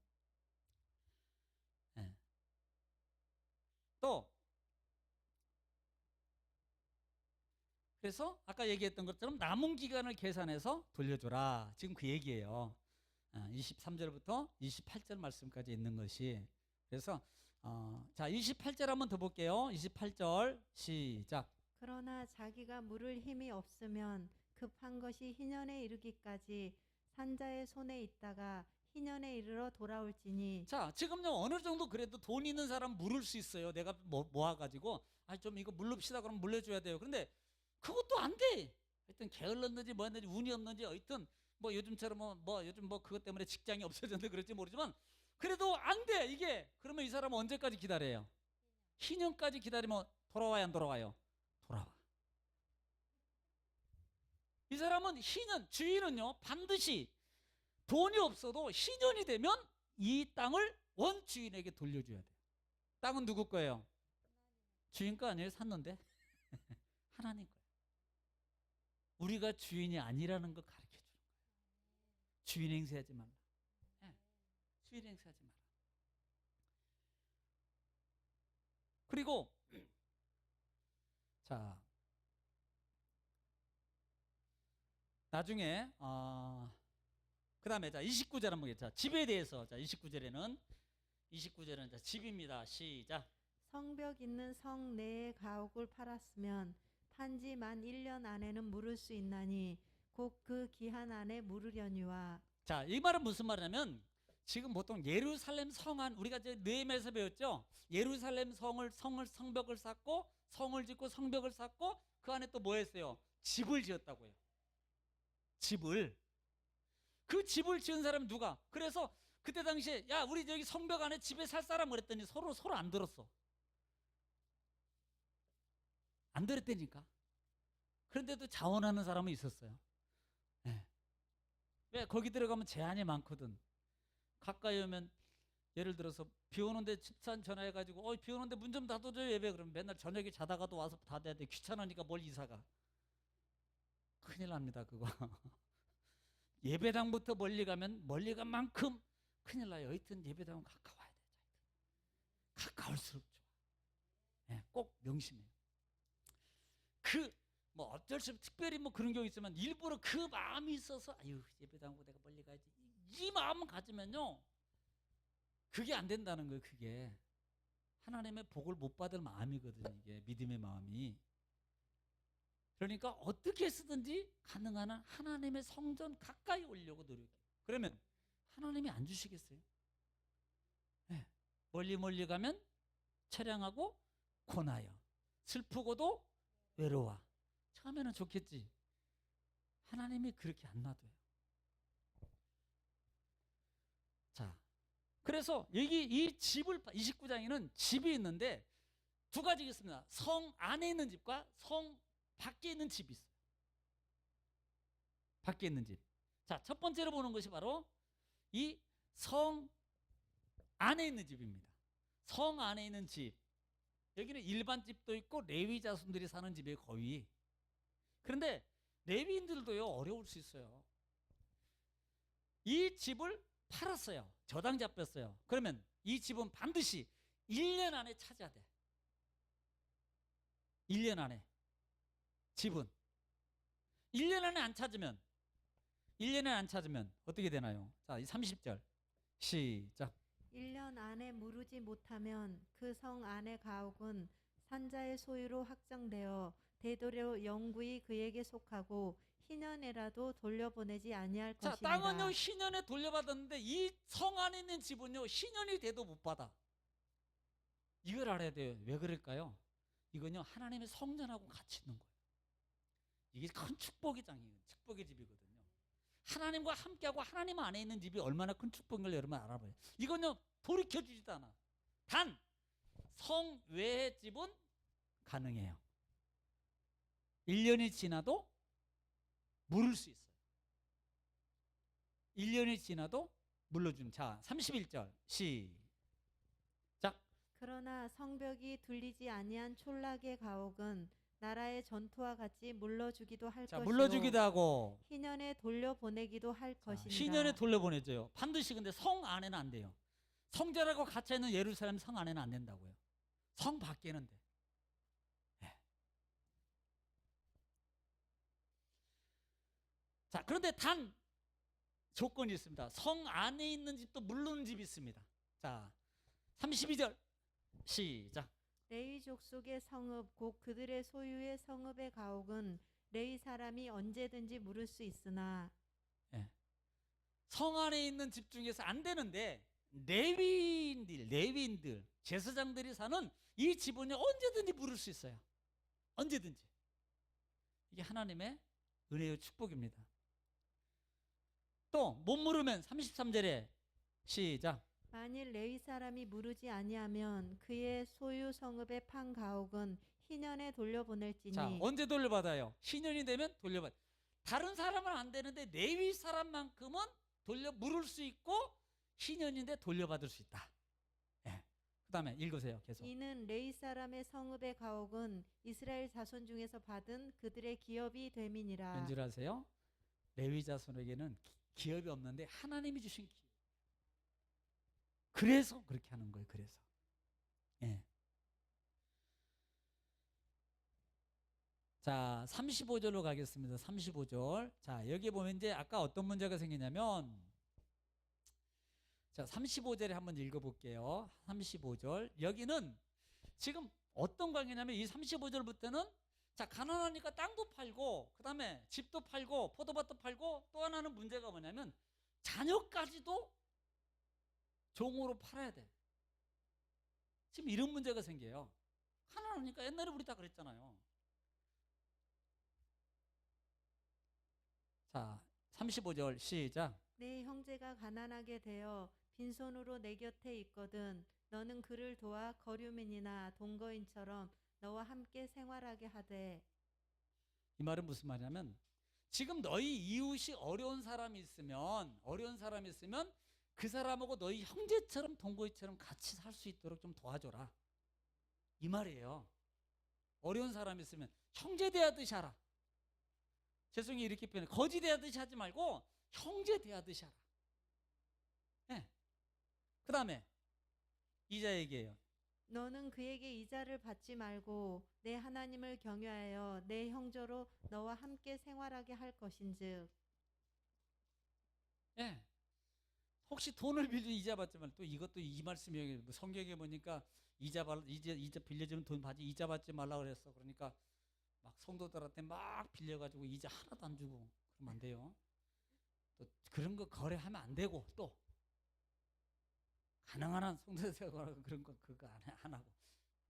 네. 또 그래서 아까 얘기했던 것처럼 남은 기간을 계산해서 돌려줘라. 지금 그 얘기예요. 23절부터 28절 말씀까지 있는 것이. 그래서 자 28절 한번 더 볼게요. 28절 시작. 그러나 자기가 물을 힘이 없으면 급한 것이 희년에 이르기까지 산자의 손에 있다가 희년에 이르러 돌아올지니. 자 지금요 어느 정도 그래도 돈 있는 사람 물을 수 있어요. 내가 모아가지고 좀 이거 물릅시다 그러면 물려줘야 돼요. 그런데 그것도 안 돼. 하여튼 게을렀는지 뭐였는지 운이 없는지 하여튼 뭐 요즘처럼 요즘 그것 때문에 직장이 없어졌는데 그럴지 모르지만 그래도 안 돼 이게. 그러면 이 사람은 언제까지 기다려요? 희년까지 기다리면 돌아와야 안 돌아와요? 돌아와. 이 사람은 희년, 주인은요 반드시 돈이 없어도 희년이 되면 이 땅을 원주인에게 돌려줘야 돼요. 땅은 누구 거예요? 주인 거 아니에요? 샀는데 하나님 거예요. 우리가 주인이 아니라는 거 가르쳐 주는 거예요. 주인 행세하지 말라. 네. 주인 행세하지 마라. 그리고 자 나중에 그 다음에 자 29절 한번 보겠습니다. 집에 대해서. 자 29절에는 자 집입니다. 시작. 성벽 있는 성 내의 가옥을 팔았으면 판지 만 1년 안에는 물을 수 있나니 곧 그 기한 안에 물으려니와. 자, 이 말은 무슨 말이냐면 지금 보통 예루살렘 성안 우리가 이제 느헤미야에서 배웠죠. 예루살렘 성벽을 쌓고 성을 짓고 성벽을 쌓고 그 안에 또 뭐 했어요? 집을 지었다고요. 집을. 그 집을 지은 사람은 누가? 그래서 그때 당시에 야 우리 저기 성벽 안에 집에 살 사람 그랬더니 서로 안 들었어. 안 들었다니까. 그런데도 자원하는 사람은 있었어요. 네. 왜 거기 들어가면 제한이 많거든. 가까이 오면 예를 들어서 비 오는데 집산 전화해가지고 비 오는데 문 좀 닫아줘요 예배. 그러면 맨날 저녁에 자다가도 와서 닫아야 돼. 귀찮으니까 뭘 이사가. 큰일 납니다 그거. 예배당부터 멀리 가면 멀리 간 만큼 큰일 나요. 하여튼 예배당은 가까워야 돼. 가까울수록 좋아. 네, 꼭 명심해요. 뭐 어쩔 수 없이 특별히 뭐 그런 경우 있으면 일부러 그 마음이 있어서 아유 예배당고 내가 멀리 가야지 이 마음 가지면요 그게 안 된다는 거예요. 그게 하나님의 복을 못 받을 마음이거든요. 이게 믿음의 마음이. 그러니까 어떻게 해서든지 가능한 한 하나님의 성전 가까이 오려고 노력해요. 그러면 하나님이 안 주시겠어요? 네. 멀리 가면 처량하고 고나여 슬프고도 외로워. 처음에는 좋겠지. 하나님이 그렇게 안 놔둬요. 자, 그래서 여기 이 집을 29장에는 집이 있는데 두 가지가 있습니다. 성 안에 있는 집과 성 밖에 있는 집이 있어요. 밖에 있는 집. 자, 첫 번째로 보는 것이 바로 이 성 안에 있는 집입니다. 성 안에 있는 집. 여기는 일반 집도 있고 레위 자손들이 사는 집이에요. 거의. 그런데 레위인들도요 어려울 수 있어요. 이 집을 팔았어요. 저당 잡혔어요. 그러면 이 집은 반드시 1년 안에 찾아야 돼. 1년 안에 집은 1년 안에 안 찾으면 1년에 안 찾으면 어떻게 되나요? 자, 이 30절 시작. 1년 안에 무르지 못하면 그 성 안의 가옥은 산자의 소유로 확정되어 되도록 영구히 그에게 속하고 희년에라도 돌려보내지 아니할 자, 것이니라. 땅은요 희년에 돌려받았는데 이 성 안에 있는 집은요 희년이 돼도 못 받아. 이걸 알아야 돼요. 왜 그럴까요? 이건요 하나님의 성전하고 같이 있는 거예요. 이게 큰 축복의 장이에요. 축복의 집이거든요. 하나님과 함께하고 하나님 안에 있는 집이 얼마나 큰 축복인 걸 여러분 알아봐요. 이건요 돌이켜주지도 않아. 단 성 외의 집은 가능해요. 1년이 지나도 물을 수 있어요. 1년이 지나도 물러주는. 자, 31절 시작. 그러나 성벽이 둘리지 아니한 촌락의 가옥은 나라의 전투와 같이 물러주기도 할 자, 것이요 물러주기도 하고 희년에 돌려보내기도 할 자, 것이니라. 희년에 돌려보내줘요. 반드시. 근데 성 안에는 안 돼요. 성전하고 같이 있는 예루살렘 성 안에는 안 된다고요. 성 밖에는 돼. 네. 자, 그런데 단 조건이 있습니다. 성 안에 있는 집도 물르는 집이 있습니다. 자, 32절 시작. 레위 족속의 성읍 곧 그들의 소유의 성읍의 가옥은 레위 사람이 언제든지 물을 수 있으나 네. 성 안에 있는 집 중에서 안 되는데 레위인들 제사장들이 사는 이 집은요 언제든지 물을 수 있어요. 언제든지. 이게 하나님의 은혜의 축복입니다. 또 못 물으면 33절에 시작. 만일 레위 사람이 무르지 아니하면 그의 소유 성읍의 판 가옥은 희년에 돌려보낼지니. 자, 언제 돌려받아요? 신년이 되면 돌려받아요. 다른 사람은 안 되는데 레위 사람만큼은 물을 수 있고 신년인데 돌려받을 수 있다. 예. 그 다음에 읽으세요. 계속. 이는 레위 사람의 성읍의 가옥은 이스라엘 자손 중에서 받은 그들의 기업이 됨이니라. 왠줄 아세요? 레위 자손에게는 기업이 없는데 하나님이 주신 기업. 그래서 그렇게 하는 거예요. 그래서. 예. 자, 35절로 가겠습니다. 35절. 자, 여기 보면 이제 아까 어떤 문제가 생기냐면 자, 35절에 한번 읽어볼게요. 35절. 여기는 지금 어떤 관계냐면 이 35절부터는 자, 가난하니까 땅도 팔고 그 다음에 집도 팔고 포도밭도 팔고 또 하나는 문제가 뭐냐면 자녀까지도 종으로 팔아야 돼. 지금 이런 문제가 생겨요. 가난하니까 옛날에 우리 다 그랬잖아요. 자, 35절 시작. 내 형제가 가난하게 되어 빈손으로 내 곁에 있거든 너는 그를 도와 거류민이나 동거인처럼 너와 함께 생활하게 하되. 이 말은 무슨 말이냐면 지금 너희 이웃이 어려운 사람이 있으면 그 사람하고 너희 형제처럼 동거인처럼 같이 살 수 있도록 좀 도와줘라 이 말이에요. 어려운 사람이 있으면 형제 대하듯이 하라. 죄송해요 이렇게 표현해. 거지 대하듯이 하지 말고 형제 대하듯이 하라. 네. 그 다음에 이자 얘기예요. 너는 그에게 이자를 받지 말고 내 하나님을 경외하여 내 형제로 너와 함께 생활하게 할 것인즉. 예. 혹시 돈을 빌려 이자 받지 말고 또 이것도 이 말씀이 성경에 보니까 이자 빌려주면 돈 받지 이자 받지 말라 그랬어. 그러니까 막 성도들한테 막 빌려가지고 이자 하나도 안 주고 그러면 안 돼요. 또 그런 거 거래하면 안 되고 또 가능한 한 성도들 그런 거 그거 안 하고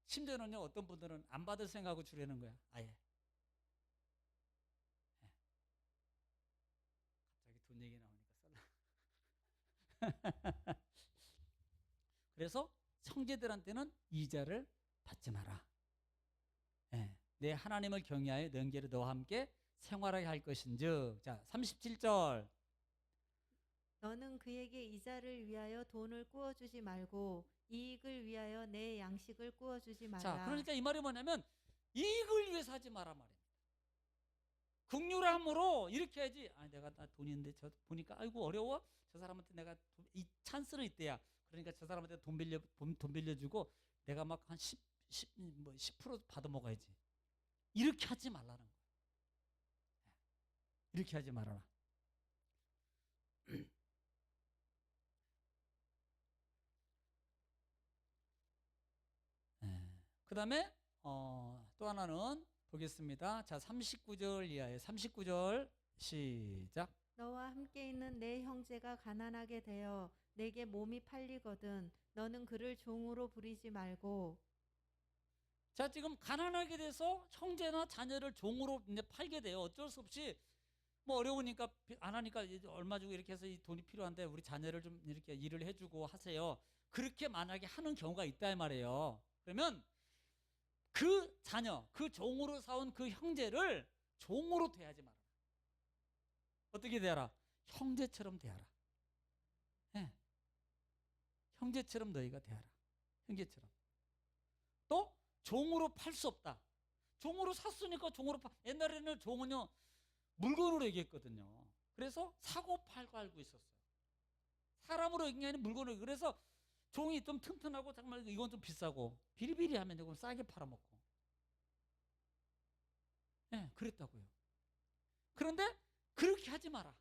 심지어는요 어떤 분들은 안 받을 생각하고 주려는 거야 아예. 예. 갑자기 돈 얘기 나오니까 그래서 형제들한테는 이자를 받지 마라. 예. 내 하나님을 경외하여 너희를 너와 함께 생활하게 할 것인즉. 자 37절. 너는 그에게 이자를 위하여 돈을 꾸어주지 말고 이익을 위하여 내 양식을 꾸어주지 말라. 자 그러니까 이 말이 뭐냐면 이익을 위해서 하지 마라 말이야. 긍휼함으로 이렇게 해야지. 아 내가 나 돈이 있는데 저 보니까 아이고 어려워. 저 사람한테 내가 이 찬스는 있대야. 그러니까 저 사람한테 돈 빌려주고 내가 막 한 10% 받아 먹어야지. 이렇게 하지 말라는 거야. 이렇게 하지 말아라. 그 다음에 또 하나는 보겠습니다. 자 39절 이하에 39절 시작. 너와 함께 있는 내 형제가 가난하게 되어 내게 몸이 팔리거든 너는 그를 종으로 부리지 말고. 자 지금 가난하게 돼서 형제나 자녀를 종으로 이제 팔게 돼요. 어쩔 수 없이 뭐 어려우니까 안 하니까 이제 얼마 주고 이렇게 해서 이 돈이 필요한데 우리 자녀를 좀 이렇게 일을 해주고 하세요. 그렇게 만약에 하는 경우가 있다 이 말이에요. 그러면 그 자녀, 그 종으로 사온 그 형제를 종으로 대하지 마라. 어떻게 대하라? 형제처럼 대하라. 네. 형제처럼 너희가 대하라. 형제처럼. 또 종으로 팔 수 없다. 종으로 샀으니까 종으로 옛날에는 종은요 물건으로 얘기했거든요. 그래서 사고 팔고 알고 있었어요. 사람으로 얘기하는 게 아니라 물건으로. 그래서 종이 좀 튼튼하고 정말 이건 좀 비싸고 비리비리하면 이건 싸게 팔아먹고. 네, 그랬다고요. 그런데 그렇게 하지 마라.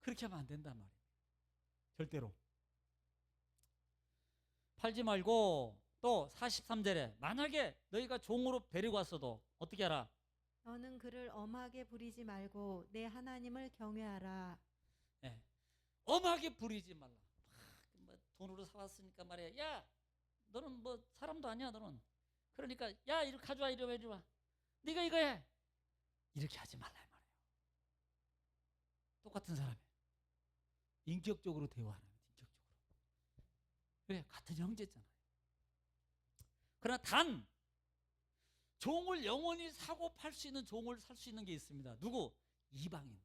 그렇게 하면 안 된단 말이에요. 절대로. 팔지 말고 또 43절에 만약에 너희가 종으로 데리고 왔어도 어떻게 하라? 너는 그를 엄하게 부리지 말고 내 하나님을 경외하라. 네. 엄하게 부리지 말라. 뭐 돈으로 사왔으니까 말이야. 야, 너는 뭐 사람도 아니야, 너는. 그러니까 야, 이거 가져와, 이리 와, 이리 와. 네가 이거 해. 이렇게 하지 말라 이 말이에요. 똑같은 사람이에요. 인격적으로 대화하는 거예요. 인격적으로. 왜? 같은 형제잖아요. 그러나 단 종을 영원히 사고 팔 수 있는 종을 살 수 있는 게 있습니다. 누구? 이방인들.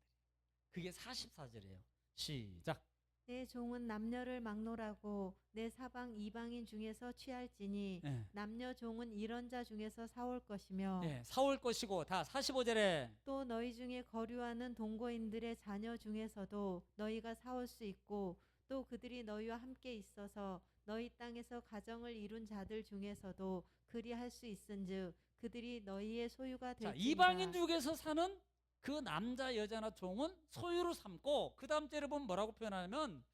그게 44절이에요. 시작. 내 종은 남녀를 막론하고 내 사방 이방인 중에서 취할지니 네. 남녀 종은 이런 자 중에서 사올 것이며. 네, 사올 것이고 다 45절에 또 너희 중에 거류하는 동거인들의 자녀 중에서도 너희가 사올 수 있고 또 그들이 너희와 함께 있어서 너희 땅에서 가정을 이룬 자들 중에서도 그리할 수 있은즉 그들이 너희의 소유가 자, 될지니라. 이방인 중에서 사는 그 남자 여자나 종은 소유로 삼고 그 다음 절에 보면 뭐라고 표현하냐면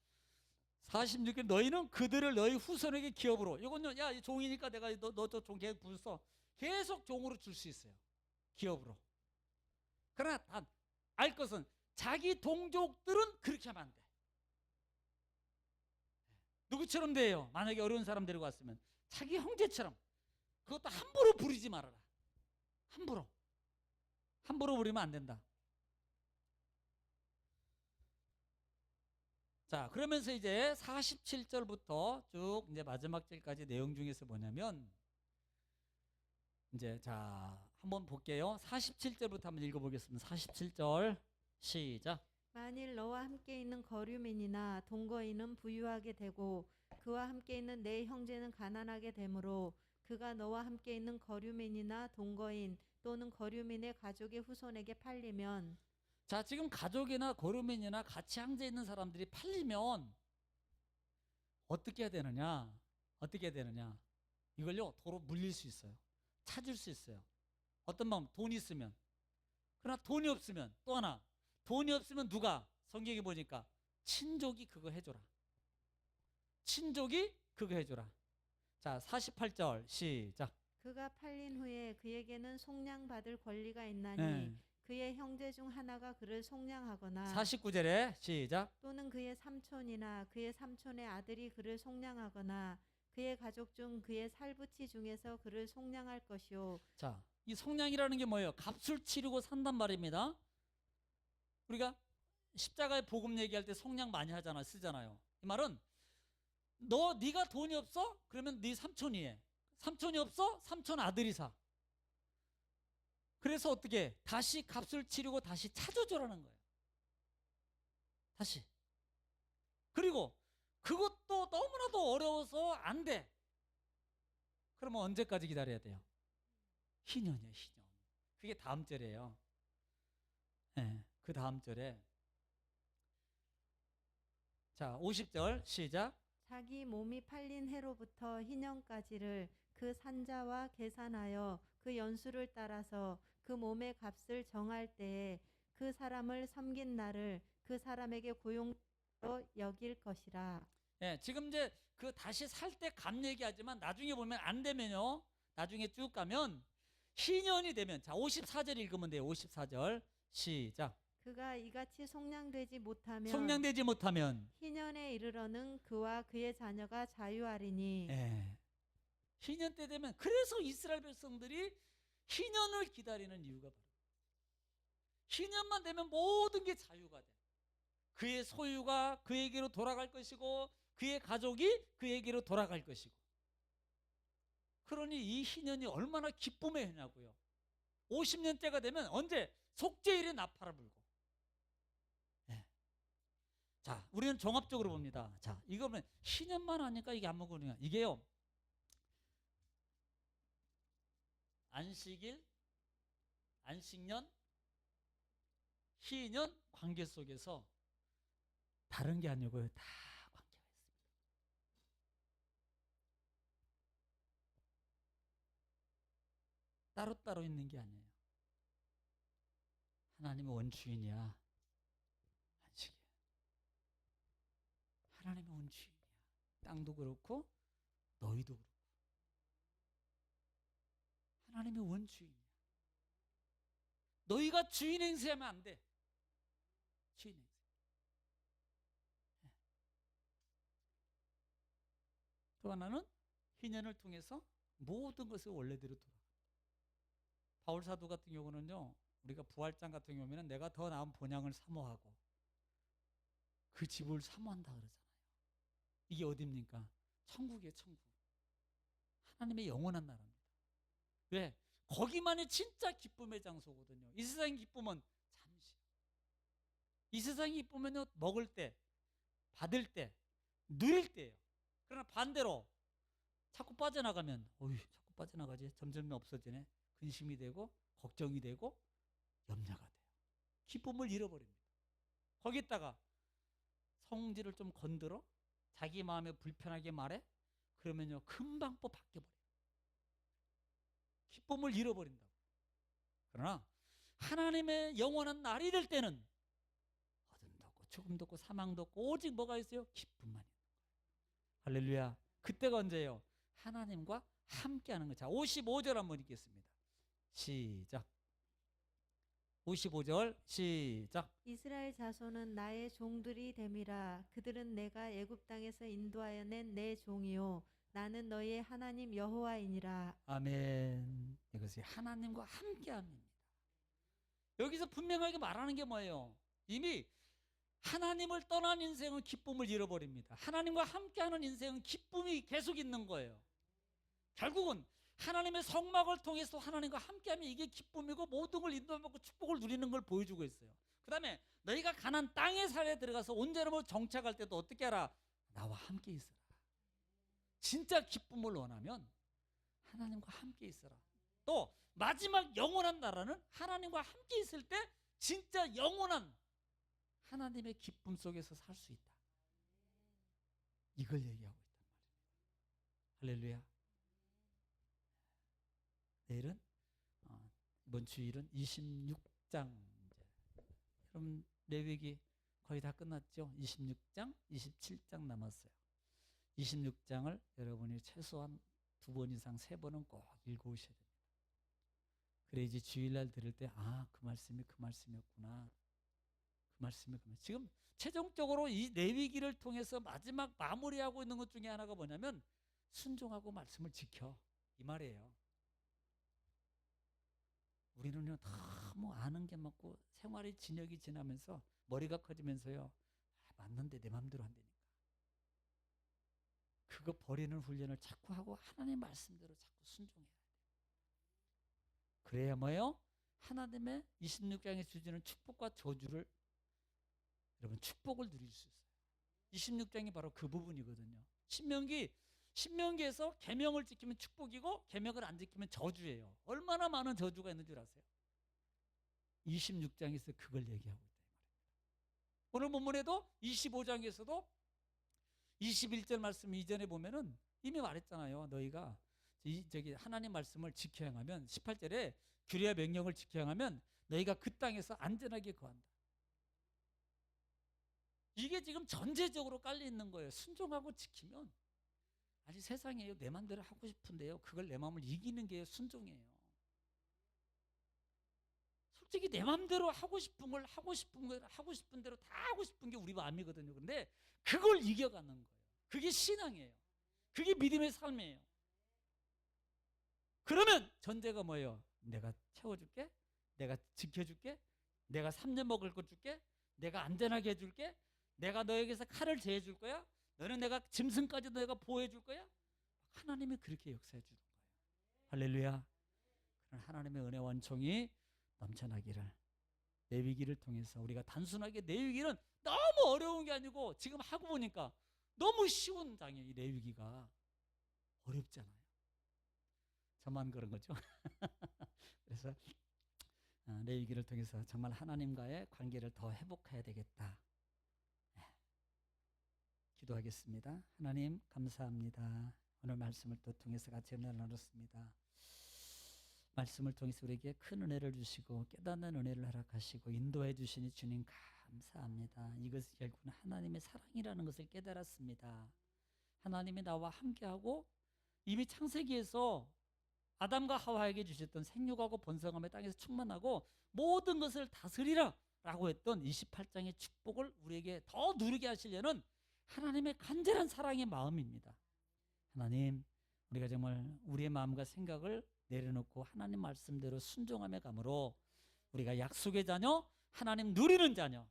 46절 너희는 그들을 너희 후손에게 기업으로. 이건요, 야, 종이니까 내가 너 종 계속 부서 계속 종으로 줄 수 있어요. 기업으로. 그러나 단 알 것은 자기 동족들은 그렇게 하면 안 돼. 누구처럼 돼요? 만약에 어려운 사람 데리고 왔으면 자기 형제처럼. 그것도 함부로 부리지 말아라. 함부로 부리면 안 된다. 자, 그러면서 이제 47절부터 쭉 이제 마지막 절까지 내용 중에서 뭐냐면 이제 자, 한번 볼게요. 47절부터 한번 읽어보겠습니다. 47절 시작. 만일 너와 함께 있는 거류민이나 동거인은 부유하게 되고 그와 함께 있는 내 형제는 가난하게 되므로 그가 너와 함께 있는 거류민이나 동거인 또는 거류민의 가족의 후손에게 팔리면 자, 지금 가족이나 거류민이나 같이 항제 있는 사람들이 팔리면 어떻게 해야 되느냐? 어떻게 해야 되느냐? 이걸요, 도로 물릴 수 있어요. 찾을 수 있어요. 어떤 마음? 돈이 있으면. 그러나 돈이 없으면 또 하나. 돈이 없으면 누가? 성경에 보니까 친족이 그거 해줘라. 친족이 그거 해줘라. 자, 48절 시작. 그가 팔린 후에 그에게는 속량받을 권리가 있나니 네. 그의 형제 중 하나가 그를 속량하거나 49절에 시작. 또는 그의 삼촌이나 그의 삼촌의 아들이 그를 속량하거나 그의 가족 중 그의 살부치 중에서 그를 속량할 것이요. 자, 이 속량이라는 게 뭐예요? 값을 치르고 산단 말입니다. 우리가 십자가의 복음 얘기할 때 속량 많이 하잖아, 쓰잖아요. 이 말은 네가 돈이 없어? 그러면 네 삼촌이 해. 삼촌이 없어? 삼촌 아들이 사. 그래서 어떻게 다시 값을 치르고 다시 찾아줘라는 거예요. 다시. 그리고 그것도 너무나도 어려워서 안 돼. 그러면 언제까지 기다려야 돼요? 희년이에요, 희년. 그게 다음 절이에요. 네, 그 다음 절에 자, 50절 시작. 자기 몸이 팔린 해로부터 희년까지를 그 산자와 계산하여 그 연수를 따라서 그 몸의 값을 정할 때에 그 사람을 섬긴 날을 그 사람에게 고용으로 여길 것이라. 예, 지금 이제 그 다시 살 때 값 얘기하지만 나중에 보면 안 되면요. 나중에 쭉 가면 희년이 되면 자, 54절 읽으면 돼요. 54절 시작. 그가 이같이 속량되지 못하면 속량되지 못하면 희년에 이르러는 그와 그의 자녀가 자유하리니 예. 희년 때 되면 그래서 이스라엘 백성들이 희년을 기다리는 이유가 바로 희년만 되면 모든 게 자유가 돼. 그의 소유가 그에게로 돌아갈 것이고 그의 가족이 그에게로 돌아갈 것이고. 그러니 이 희년이 얼마나 기쁨의 해냐고요. 50년째가 되면 언제? 속죄일에 나팔을 불고. 네. 자, 우리는 종합적으로 봅니다. 자, 이거는 희년만 하니까 이게 안 먹으냐. 이게요. 안식일, 안식년, 희년 관계 속에서 다른 게 아니고요. 다 관계가 있습니다. 따로따로 있는 게 아니에요. 하나님의 원주인이야. 안식일. 하나님의 원주인이야. 땅도 그렇고 너희도 그렇고. 하나님의 원주인이야. 너희가 주인 행세하면 안 돼. 주인 행세. 또 하나는 희년을 통해서 모든 것을 원래대로 돌아가. 바울 사도 같은 경우는요, 우리가 부활장 같은 경우에는 내가 더 나은 본향을 사모하고 그 집을 사모한다 그러잖아요. 이게 어디입니까? 천국이에요, 천국. 하나님의 영원한 나라입니다. 왜? 거기만이 진짜 기쁨의 장소거든요. 이 세상의 기쁨은 잠시. 이 세상의 기쁨은요, 먹을 때, 받을 때, 누릴 때예요. 그러나 반대로 자꾸 빠져나가면 자꾸 빠져나가지. 점점 없어지네. 근심이 되고 걱정이 되고 염려가 돼요. 기쁨을 잃어버립니다. 거기다가 성질을 좀 건드려 자기 마음에 불편하게 말해. 그러면요 금방 또 바뀌어버려요. 기쁨을 잃어버린다고. 그러나 하나님의 영원한 날이 될 때는 어둠도 없고 죽음도 없고 사망도 없고 오직 뭐가 있어요? 기쁨만 있는 거예요. 할렐루야. 그때가 언제예요? 하나님과 함께하는 거예요. 자, 55절 한번 읽겠습니다. 시작. 55절 시작. 이스라엘 자손은 나의 종들이 됨이라. 그들은 내가 애굽 땅에서 인도하여 낸 내 종이요 나는 너희의 하나님 여호와이니라. 아멘. 이것이 하나님과 함께함입니다. 여기서 분명하게 말하는 게 뭐예요? 이미 하나님을 떠난 인생은 기쁨을 잃어버립니다. 하나님과 함께하는 인생은 기쁨이 계속 있는 거예요. 결국은 하나님의 성막을 통해서 하나님과 함께하면 이게 기쁨이고 모든 걸 인도받고 축복을 누리는 걸 보여주고 있어요. 그 다음에 너희가 가나안 땅의 살에 들어가서 온전함으로 정착할 때도 어떻게 하라? 나와 함께 있어라. 진짜 기쁨을 원하면 하나님과 함께 있어라. 또 마지막 영원한 나라는 하나님과 함께 있을 때 진짜 영원한 하나님의 기쁨 속에서 살 수 있다. 이걸 얘기하고 있단 말입니다. 할렐루야. 내일은 이번 주일은 26장. 그럼 레위기 거의 다 끝났죠. 26장, 27장 남았어요. 26장을 여러분이 최소한 2번 이상 3번은 꼭 읽어오셔야 됩니다. 그래야지 주일날 들을 때 그 말씀이 그 말씀이었구나. 그 말씀이 그 말씀. 지금 최종적으로 이 레위기를 통해서 마지막 마무리하고 있는 것 중에 하나가 뭐냐면 순종하고 말씀을 지켜. 이 말이에요. 우리는요 너무 아는 게 많고 생활의 진역이 지나면서 머리가 커지면서요 맞는데 내 마음대로 안 되니까 그거 버리는 훈련을 자꾸 하고 하나님의 말씀대로 자꾸 순종해야 돼요. 그래야 뭐예요? 하나님의 26장에 주시는 축복과 저주를 여러분 축복을 누릴 수 있어요. 26장이 바로 그 부분이거든요. 신명기에서 계명을 지키면 축복이고 계명을 안 지키면 저주예요. 얼마나 많은 저주가 있는 줄 아세요? 26장에서 그걸 얘기하고 있다. 오늘 본문에도 25장에서도 21절 말씀 이전에 보면은 이미 말했잖아요. 너희가 하나님 말씀을 지켜 행하면 18절에 규례와 명령을 지켜 행하면 너희가 그 땅에서 안전하게 거한다. 이게 지금 전제적으로 깔려 있는 거예요. 순종하고 지키면 아니 세상에요 내 마음대로 하고 싶은데요 그걸 내 마음을 이기는 게 순종이에요. 솔직히 내 마음대로 하고 싶은 대로 다 하고 싶은 게 우리 마음이거든요. 근데 그걸 이겨가는 거예요. 그게 신앙이에요. 그게 믿음의 삶이에요. 그러면 전제가 뭐예요? 내가 채워줄게, 내가 지켜줄게, 내가 3년 먹을 것 줄게, 내가 안전하게 해줄게, 내가 너에게서 칼을 제해줄 거야, 너는 내가 짐승까지도 내가 보호해줄 거야. 하나님이 그렇게 역사해 주는 거예요. 할렐루야. 그런 하나님의 은혜 원총이 넘쳐나기를 레위기를 통해서 우리가 단순하게 레위기는 너무 어려운 게 아니고 지금 하고 보니까 너무 쉬운 장이에요. 이 레위기가 어렵잖아요. 저만 그런 거죠. 그래서 레위기를 통해서 정말 하나님과의 관계를 더 회복해야 되겠다. 기도하겠습니다. 하나님 감사합니다. 오늘 말씀을 또 통해서 같이 은혜를 나눴습니다. 말씀을 통해서 우리에게 큰 은혜를 주시고 깨닫는 은혜를 허락하시고 인도해 주시니 주님 감사합니다. 이것이 결국은 하나님의 사랑이라는 것을 깨달았습니다. 하나님이 나와 함께하고 이미 창세기에서 아담과 하와에게 주셨던 생육하고 번성함의 땅에서 충만하고 모든 것을 다스리라 라고 했던 28장의 축복을 우리에게 더 누리게 하시려는 하나님의 간절한 사랑의 마음입니다. 하나님, 우리가 정말 우리의 마음과 생각을 내려놓고 하나님 말씀대로 순종함에 감으로 우리가 약속의 자녀, 하나님 누리는 자녀,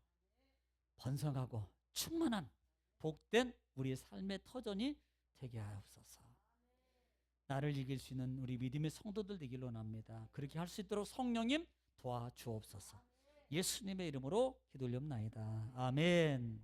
번성하고 충만한 복된 우리의 삶의 터전이 되게 하옵소서. 나를 이길 수 있는 우리 믿음의 성도들 되기를 원합니다. 그렇게 할 수 있도록 성령님 도와주옵소서. 예수님의 이름으로 기도 올리옵나이다. 아멘.